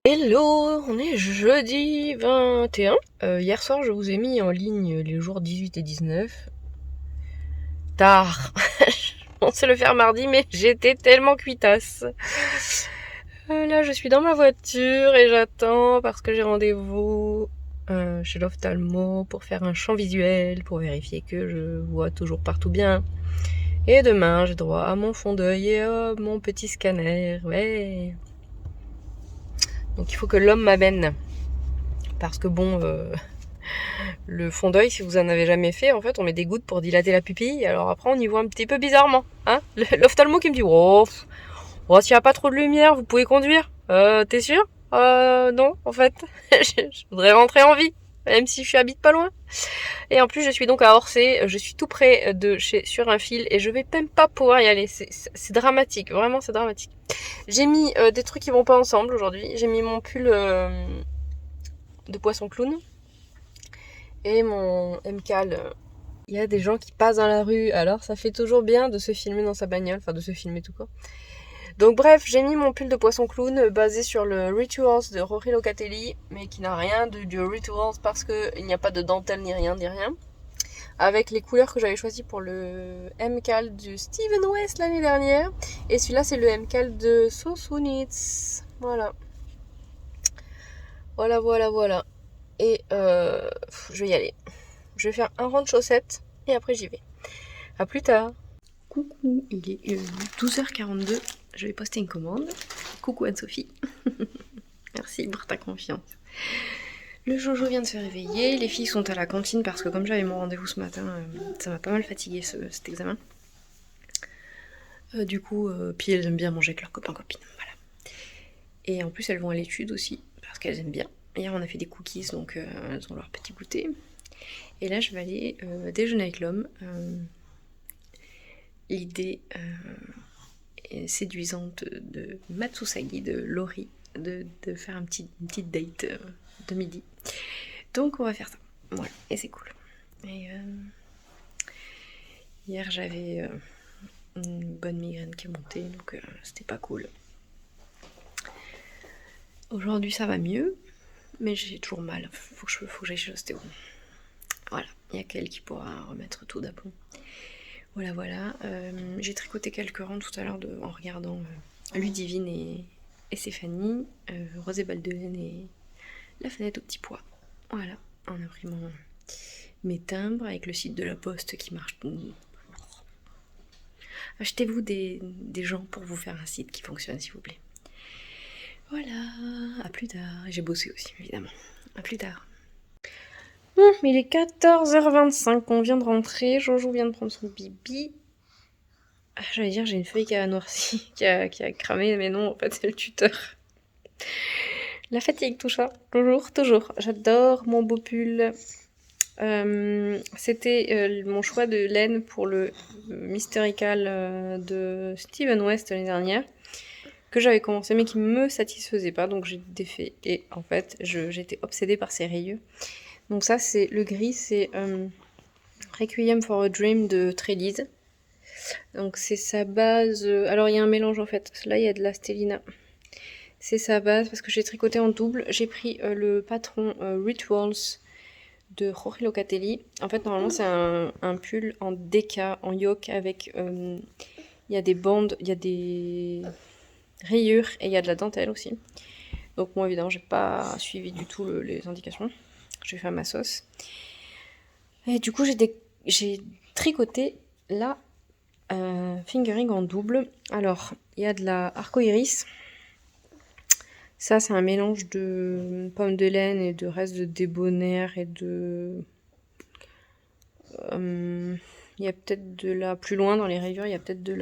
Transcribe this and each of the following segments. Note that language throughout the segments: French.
Hello, on est jeudi 21. Hier soir, je vous ai mis en ligne les jours 18 et 19. Tard. Je pensais le faire mardi, mais j'étais tellement cuitasse. Là, je suis dans ma voiture et j'attends parce que j'ai rendez-vous chez l'ophtalmo pour faire un champ visuel, pour vérifier que je vois toujours partout bien. Et demain, j'ai droit à mon fond d'œil et à mon petit scanner. Ouais. Donc il faut que l'homme m'amène. Parce que bon, le fond d'œil, si vous en avez jamais fait, en fait, on met des gouttes pour dilater la pupille. Alors après, on y voit un petit peu bizarrement. Hein, l'ophtalmo qui me dit oh, s'il n'y a pas trop de lumière, vous pouvez conduire. T'es sûr? Non, en fait, je voudrais rentrer en vie, même si je habite pas loin. Et en plus, je suis donc à Orsay. Je suis tout près de chez sur un fil et je vais même pas pouvoir y aller. C'est dramatique, vraiment, c'est dramatique. J'ai mis des trucs qui vont pas ensemble aujourd'hui. J'ai mis mon pull de poisson clown et mon MCAL. Il y a des gens qui passent dans la rue, alors ça fait toujours bien de se filmer dans sa bagnole, enfin de se filmer tout court. Donc bref, j'ai mis mon pull de poisson clown basé sur le Rituals de Rory Locatelli, mais qui n'a rien du Rituals parce qu'il n'y a pas de dentelle ni rien, avec les couleurs que j'avais choisies pour le MCAL du Steven West l'année dernière. Et celui-là, c'est le MCAL de Sosunitz. Voilà. Voilà. Et je vais y aller. Je vais faire un rang de chaussettes et après j'y vais. À plus tard. Coucou, il est 12h42. Je vais poster une commande. Coucou Anne-Sophie. Merci pour ta confiance. Le Jojo vient de se réveiller. Les filles sont à la cantine parce que comme j'avais mon rendez-vous ce matin, ça m'a pas mal fatigué cet examen. Du coup, puis elles aiment bien manger avec leurs copains-copines. Voilà. Et en plus, elles vont à l'étude aussi parce qu'elles aiment bien. Hier, on a fait des cookies, donc elles ont leur petit goûter. Et là, je vais aller déjeuner avec l'homme. L'idée séduisante de Matsusagi, de Lori, de faire une petite date de midi. Donc on va faire ça. Voilà, et c'est cool. Et hier j'avais une bonne migraine qui est montée, donc c'était pas cool. Aujourd'hui ça va mieux, mais j'ai toujours mal. Faut que j'aille chez l'ostéo. Voilà, il y a qu'elle qui pourra remettre tout d'aplomb. Voilà. J'ai tricoté quelques rangs tout à l'heure en regardant Ludivine et Stéphanie, Rosé Baldelaine et La Fenêtre au Petit Pois. Voilà, en imprimant mes timbres avec le site de la Poste qui marche. Achetez-vous des gens pour vous faire un site qui fonctionne, s'il vous plaît. Voilà, à plus tard. J'ai bossé aussi, évidemment. À plus tard. Il est 14h25, on vient de rentrer. Jojo vient de prendre son bibi. J'allais dire, j'ai une feuille qui a noirci, qui a cramé, mais non, en fait, c'est le tuteur. La fatigue, tout ça. Toujours. J'adore mon beau pull. C'était mon choix de laine pour le Mysterical de Steven West l'année dernière, que j'avais commencé mais qui me satisfaisait pas, donc j'ai défait. Et en fait, j'étais obsédée par ces rayures. Donc ça, c'est le gris, c'est Requiem for a Dream de Trélise. Donc c'est sa base. Alors il y a un mélange en fait. Là, il y a de la stélina. C'est sa base parce que j'ai tricoté en double. J'ai pris le patron Rituals de Rory Locatelli. En fait, normalement, c'est un pull en déca, en yoke, avec... Il y a des bandes, il y a des rayures et il y a de la dentelle aussi. Donc moi, évidemment, j'ai pas suivi du tout les indications. Je vais faire ma sauce. Et du coup, j'ai tricoté la fingering en double. Alors, il y a de la arco-iris. Ça, c'est un mélange de pommes de laine et de restes de débonnaire et de... il y a peut-être de la... Plus loin dans les rayures, il y a peut-être de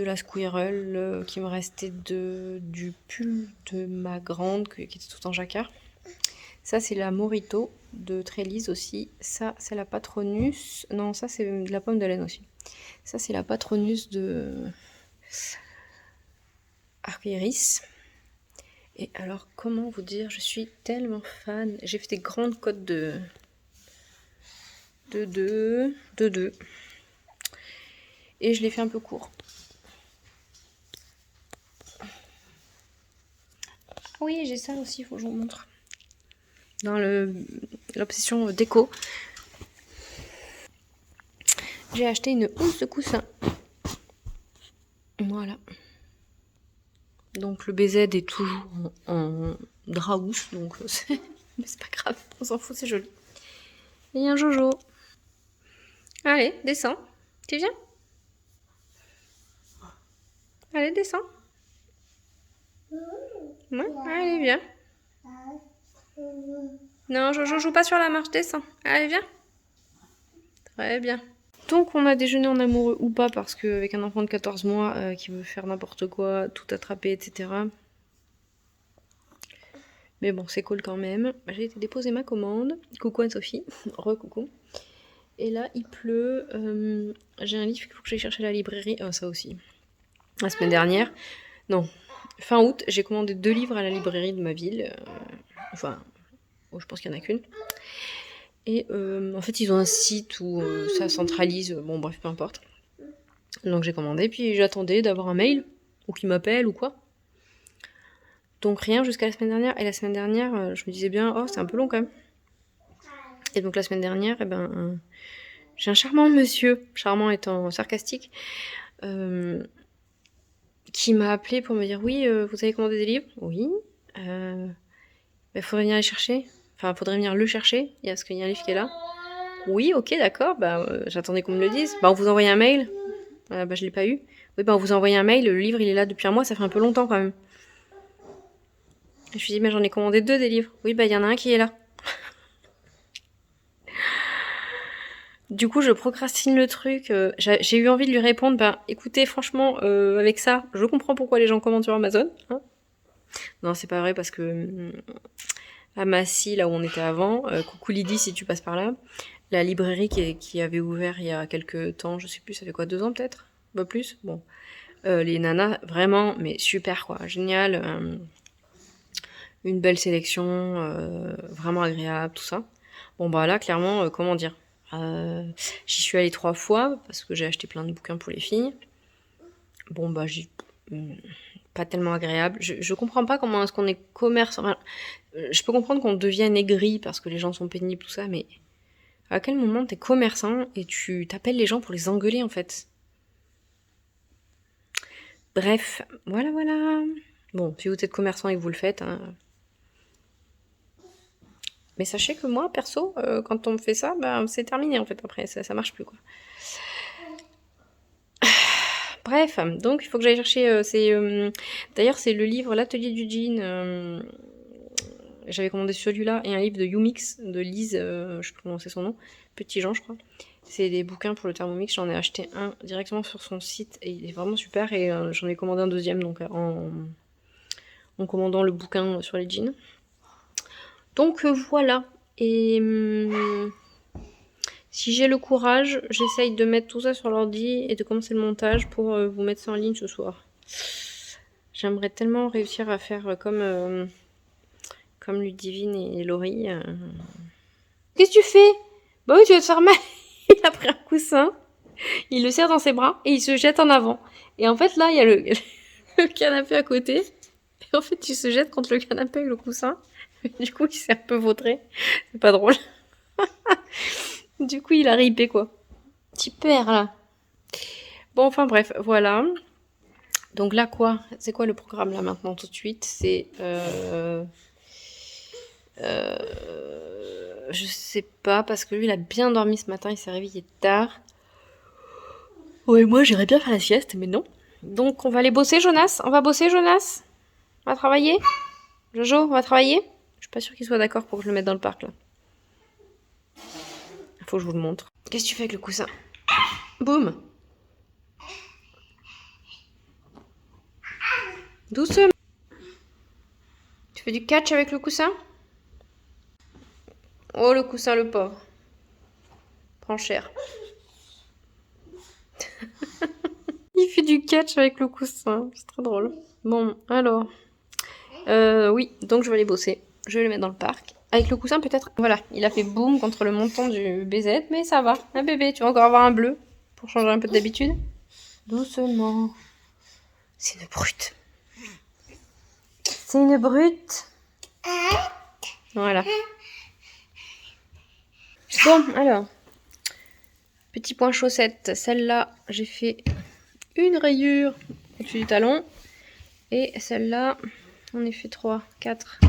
la squirrel qui me restait du pull de ma grande qui était tout en jacquard. Ça, c'est la Morito de Trélise aussi. Ça, c'est la Patronus. Non, ça, c'est de la pomme de laine aussi. Ça, c'est la Patronus de Arc-Iris. Et alors, comment vous dire, je suis tellement fan. J'ai fait des grandes côtes de 2. Et je l'ai fait un peu court. Oui, j'ai ça aussi, il faut que je vous montre. Dans l'obsession déco, j'ai acheté une housse de coussin. Voilà. Donc le BZ est toujours en drap housse, donc mais c'est pas grave, on s'en fout, c'est joli. Et il y a un Jojo. Allez, descends. Tu viens? Allez, descends. Ouais, allez, viens. Non, Jojo, joue pas sur la marche, descends. Allez, viens. Très bien. Donc on a déjeuné en amoureux ou pas, parce qu'avec un enfant de 14 mois qui veut faire n'importe quoi, tout attraper, etc. Mais bon, c'est cool quand même. J'ai été déposer ma commande. Coucou Anne-Sophie. Re-coucou. Et là, il pleut. J'ai un livre qu'il faut que j'aille chercher à la librairie. Ça aussi. La semaine dernière. Non. Fin août, j'ai commandé 2 livres à la librairie de ma ville. Enfin, je pense qu'il n'y en a qu'une. Et en fait, ils ont un site où ça centralise. Bon, bref, peu importe. Donc j'ai commandé, puis j'attendais d'avoir un mail, ou qu'ils m'appellent, ou quoi. Donc rien jusqu'à la semaine dernière. Et la semaine dernière, je me disais bien, oh, c'est un peu long quand même. Et donc la semaine dernière, j'ai un charmant monsieur, charmant étant sarcastique, qui m'a appelé pour me dire, oui, vous avez commandé des livres? Oui. Faudrait venir les chercher. Enfin, faudrait venir le chercher, parce qu'il y a un livre qui est là. Oui, ok, d'accord, j'attendais qu'on me le dise. On vous envoie un mail. Je l'ai pas eu. Oui, on vous envoie un mail, le livre il est là depuis un mois, ça fait un peu longtemps quand même. Je me suis dit, mais j'en ai commandé 2 des livres. Oui, il y en a un qui est là. Du coup, je procrastine le truc. J'ai eu envie de lui répondre, écoutez, franchement, avec ça, je comprends pourquoi les gens commandent sur Amazon. Hein. Non, c'est pas vrai, parce que à Massy, là où on était avant, coucou Lydie si tu passes par là, la librairie qui avait ouvert il y a quelques temps, je sais plus, ça fait quoi, 2 ans peut-être? Pas plus. Bon. Les nanas, vraiment, mais super quoi, génial. Une belle sélection, vraiment agréable, tout ça. Bon là, clairement, comment dire, j'y suis allée 3 fois, parce que j'ai acheté plein de bouquins pour les filles. J'ai pas tellement agréable. Je comprends pas comment est-ce qu'on est commerçant. Enfin, je peux comprendre qu'on devienne aigri parce que les gens sont pénibles, tout ça, mais à quel moment t'es commerçant et tu t'appelles les gens pour les engueuler en fait? Bref, voilà. Bon, si vous êtes commerçant et que vous le faites, hein. Mais sachez que moi, perso, quand on me fait ça, c'est terminé en fait après, ça marche plus quoi. Bref, donc il faut que j'aille chercher. D'ailleurs, c'est le livre L'Atelier du Jean. J'avais commandé celui-là et un livre de Umix de Lise, je sais plus comment c'est son nom, Petit Jean, je crois. C'est des bouquins pour le Thermomix. J'en ai acheté un directement sur son site et il est vraiment super. Et j'en ai commandé un deuxième donc en commandant le bouquin sur les jeans. Donc voilà. Et si j'ai le courage, j'essaye de mettre tout ça sur l'ordi et de commencer le montage pour vous mettre ça en ligne ce soir. J'aimerais tellement réussir à faire comme Ludivine et Laurie. Qu'est-ce que tu fais? Bah oui, tu vas te faire mal. Il a pris un coussin, il le serre dans ses bras et il se jette en avant. Et en fait, là, il y a le canapé à côté. Et en fait, il se jette contre le canapé avec le coussin. Du coup, il s'est un peu vautré. C'est pas drôle. Du coup, il a ripé, quoi. Petit père, là. Bon, enfin, bref, voilà. Donc là, quoi? C'est quoi le programme, là, maintenant, tout de suite? C'est... je sais pas, parce que lui, il a bien dormi ce matin, il s'est réveillé tard. Ouais, moi, j'irais bien faire la sieste, mais non. Donc, on va aller bosser, Jonas? On va bosser, Jonas? On va travailler? Jojo, on va travailler? Je suis pas sûre qu'il soit d'accord pour que je le mette dans le parc, là. Faut que je vous le montre. Qu'est-ce que tu fais avec le coussin? Boum! Doucement! Tu fais du catch avec le coussin? Oh, le coussin, le pauvre. Prends cher. Il fait du catch avec le coussin. C'est très drôle. Bon, alors. Oui, donc je vais aller bosser. Je vais le mettre dans le parc. Avec le coussin, peut-être. Voilà, il a fait boum contre le montant du BZ, mais ça va. Un bébé, tu vas encore avoir un bleu pour changer un peu d'habitude. Doucement. C'est une brute. C'est une brute. Voilà. Bon, alors. Petit point chaussette. Celle-là, j'ai fait une rayure au-dessus du talon. Et celle-là, on a fait 3, 4.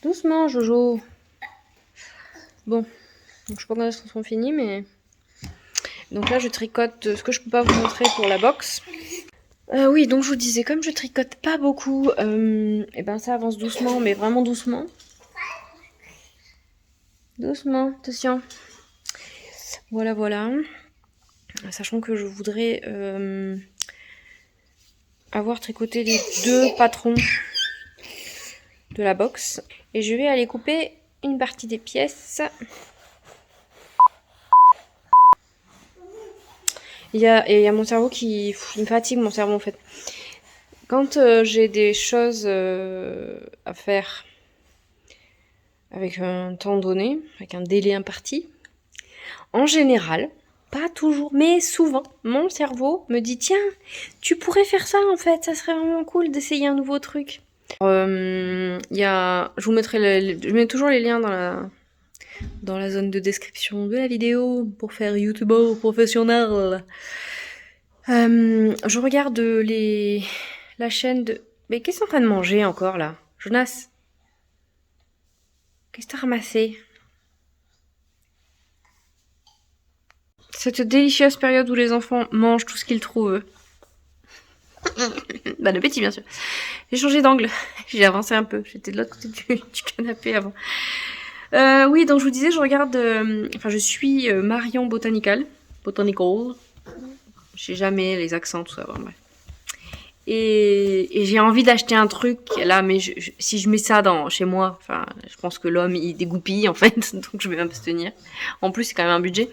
Doucement, Jojo. Bon, donc, je sais pas quand elles sont finies, mais... Donc là, je tricote ce que je peux pas vous montrer pour la box. Oui, donc je vous disais, comme je tricote pas beaucoup, et ben ça avance doucement, mais vraiment doucement. Doucement, attention. Voilà, voilà. Sachant que je voudrais avoir tricoté les 2 patrons de la box. Et je vais aller couper une partie des pièces. Il y a mon cerveau il me fatigue, mon cerveau en fait. Quand j'ai des choses à faire avec un temps donné, avec un délai imparti, en général, pas toujours, mais souvent, mon cerveau me dit tiens, tu pourrais faire ça en fait, ça serait vraiment cool d'essayer un nouveau truc. Je vous mettrai je mets toujours les liens dans la zone de description de la vidéo pour faire youtubeur professionnel. Je regarde la chaîne de... Mais qu'est-ce que t'es en train de manger encore là, Jonas? Qu'est-ce que t'as ramassé? Cette délicieuse période où les enfants mangent tout ce qu'ils trouvent. Bon appétit bien sûr. J'ai changé d'angle, j'ai avancé un peu, j'étais de l'autre côté du canapé avant. Oui, donc je vous disais, je regarde... Enfin, je suis Marion Botanical. Je sais jamais les accents, tout ça, bon, bref. Et j'ai envie d'acheter un truc là, mais si je mets ça chez moi, enfin, je pense que l'homme il dégoupille en fait, donc je vais même pas se tenir. En plus, c'est quand même un budget.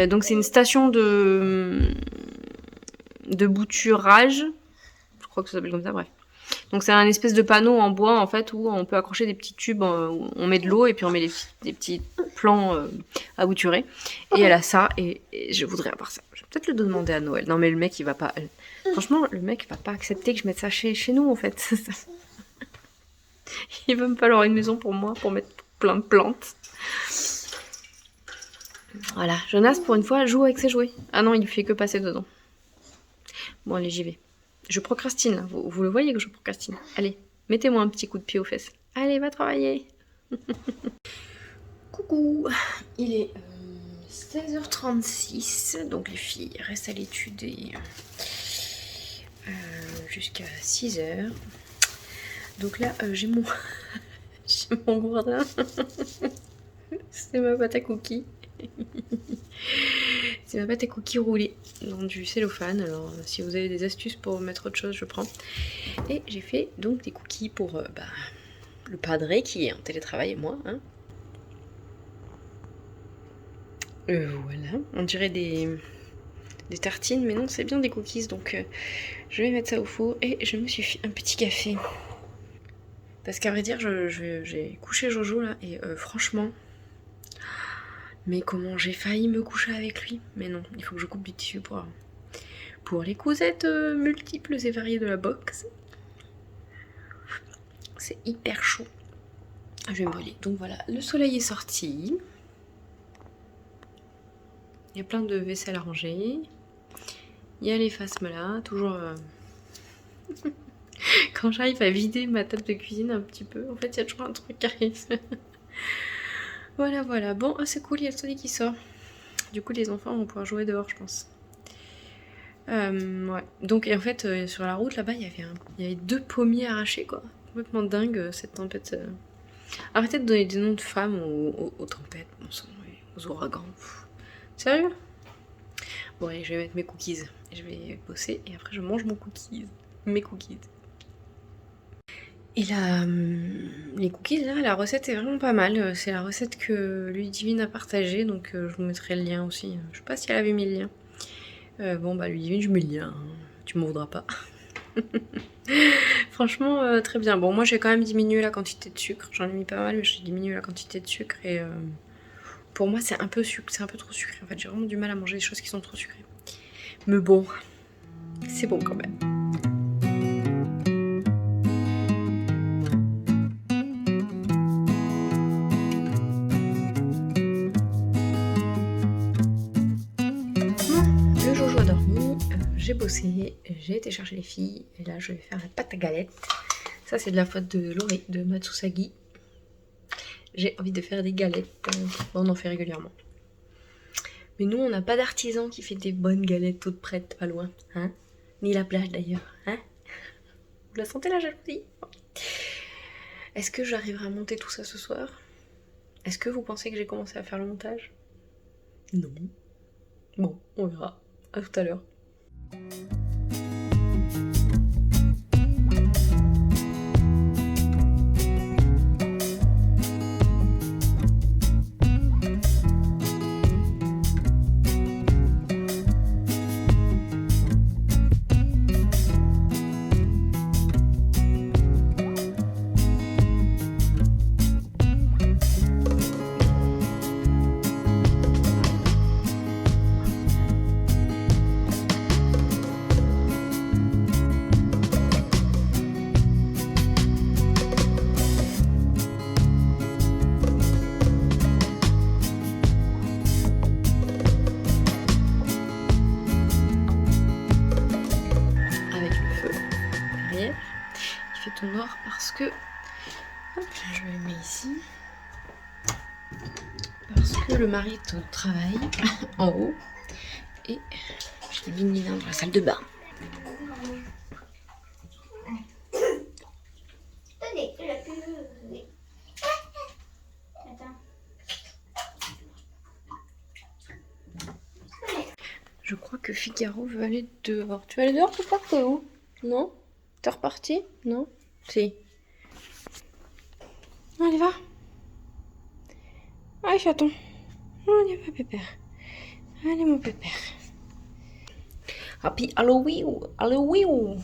Donc c'est une station de bouturage, je crois que ça s'appelle comme ça, bref. Donc c'est un espèce de panneau en bois en fait où on peut accrocher des petits tubes, où on met de l'eau et puis on met des petits plans à bouturer. Et elle a ça et je voudrais avoir ça. Je vais peut-être le demander à Noël. Non mais le mec il va pas... Franchement le mec il va pas accepter que je mette ça chez nous en fait. Il va me falloir une maison pour moi pour mettre plein de plantes. Voilà, Jonas pour une fois joue avec ses jouets. Ah non il fait que passer dedans. Bon allez j'y vais. Je procrastine, là. Vous le voyez que je procrastine. Allez, mettez-moi un petit coup de pied aux fesses. Allez, va travailler. Coucou, il est 16h36, donc les filles restent à l'étude jusqu'à 6h. Donc là, j'ai mon gourdin. C'est ma pâte à cookies. C'est ma pâte à cookies roulée dans du cellophane. Alors si vous avez des astuces pour mettre autre chose, je prends. Et j'ai fait donc des cookies pour le padré qui est en télétravail et moi. Hein. Voilà, on dirait des tartines, mais non, c'est bien des cookies. Donc je vais mettre ça au four et je me suis fait un petit café. Parce qu'à vrai dire, j'ai couché Jojo là et franchement... Mais comment j'ai failli me coucher avec lui. Mais non, il faut que je coupe du tissu pour les cousettes multiples et variées de la box. C'est hyper chaud. Je vais me brûler. Donc voilà, le soleil est sorti. Il y a plein de vaisselle à ranger. Il y a les phasmes là, toujours... Quand j'arrive à vider ma table de cuisine un petit peu, en fait il y a toujours un truc qui arrive. Voilà, voilà. Bon, c'est cool, il y a le soleil qui sort. Du coup, les enfants vont pouvoir jouer dehors, je pense. Ouais. Donc, et en fait, sur la route, là-bas, il y avait 2 pommiers arrachés, quoi. Complètement dingue, cette tempête. Arrêtez de donner des noms de femmes aux tempêtes, bon sang, aux ouragans. Pff. Sérieux? Bon, allez, je vais mettre mes cookies. Je vais bosser, et après, je mange mes cookies. Et les cookies, là, la recette est vraiment pas mal. C'est la recette que Ludivine a partagée, donc je vous mettrai le lien aussi. Je sais pas si elle avait mis le lien. Bon, bah Ludivine, je mets le lien. Hein. Tu m'en voudras pas. Franchement, très bien. Bon, moi, j'ai quand même diminué la quantité de sucre. J'en ai mis pas mal, mais j'ai diminué la quantité de sucre. Et pour moi, c'est un peu trop sucré. En fait, j'ai vraiment du mal à manger des choses qui sont trop sucrées. Mais bon, c'est bon quand même. j'ai bossé, j'ai été chercher les filles, et là je vais faire la pâte à galette. Ça c'est de la faute de Lori, de Matsusagi. J'ai envie de faire des galettes, on en fait régulièrement. Mais nous on n'a pas d'artisan qui fait des bonnes galettes toutes prêtes, pas loin, hein. Ni la plage d'ailleurs, hein. Vous la sentez la jalousie? Est-ce que j'arriverai à monter tout ça ce soir? Est-ce que vous pensez que j'ai commencé à faire le montage? Non. Bon, on verra. À tout à l'heure. Noir parce que hop, je le mets ici parce que le mari est au travail en haut et je l'ai mis dans la salle de bain. Je crois que Figaro veut aller dehors. Tu vas aller dehors, papa? T'es où? Non? T'es reparti? Non? Si. Allez, va. Allez, chaton. Allez, va, pépère. Allez, mon pépère. Happy Halloween. Halloween.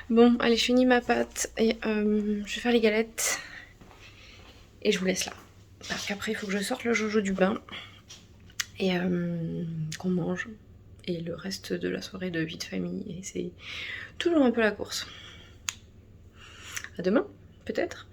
Bon, allez, je finis ma pâte et je vais faire les galettes. Et je vous laisse là. Parce qu'après, il faut que je sorte le jojo du bain. Et qu'on mange. Et le reste de la soirée de vie de famille. Et c'est toujours un peu la course. À demain, peut-être.